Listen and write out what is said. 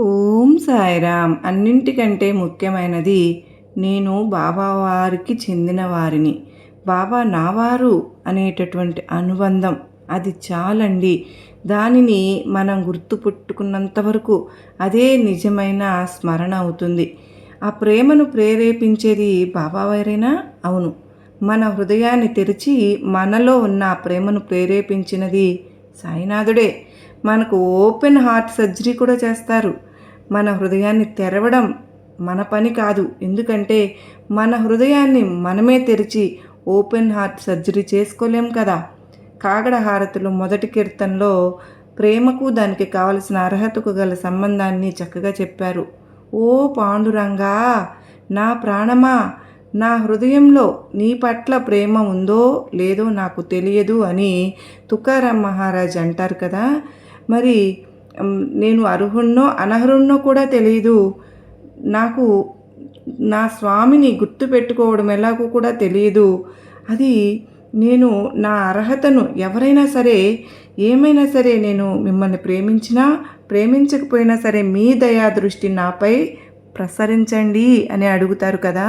ఓం సాయిరామ్. అన్నింటికంటే ముఖ్యమైనది నేను బాబా వారికి చెందిన వారిని, బాబా నావారు అనేటటువంటి అనుబంధం అది చాలండి. దానిని మనం గుర్తుపెట్టుకున్నంత వరకు అదే నిజమైన స్మరణ అవుతుంది. ఆ ప్రేమను ప్రేరేపించేది బాబా వారేనా? అవును. మన హృదయాన్ని తెరిచి మనలో ఉన్న ఆ ప్రేమను ప్రేరేపించినది సాయినాథుడే. మనకు ఓపెన్ హార్ట్ సర్జరీ కూడా చేస్తారు. మన హృదయాన్ని తెరవడం మన పని కాదు. ఎందుకంటే మన హృదయాన్ని మనమే తెరిచి ఓపెన్ హార్ట్ సర్జరీ చేసుకోలేం కదా. కాగడ హారతిలో మొదటి కీర్తనలో ప్రేమకు దానికి కావలసిన అర్హతకు గల సంబంధాన్ని చక్కగా చెప్పారు. ఓ పాండురంగా, నా ప్రాణమా, నా హృదయంలో నీ పట్ల ప్రేమ ఉందో లేదో నాకు తెలియదు అని తుకారాం మహారాజ్ అంటారు కదా. మరి నేను అర్హున్నో అనర్హున్నో కూడా తెలియదు, నాకు నా స్వామిని గుర్తుపెట్టుకోవడం ఎలాగో కూడా తెలియదు. అది నేను నా అర్హతను ఎవరైనా సరే ఏమైనా సరే నేను మిమ్మల్ని ప్రేమించినా ప్రేమించకపోయినా సరే మీ దయా దృష్టి నాపై ప్రసరించండి అని అడుగుతారు కదా.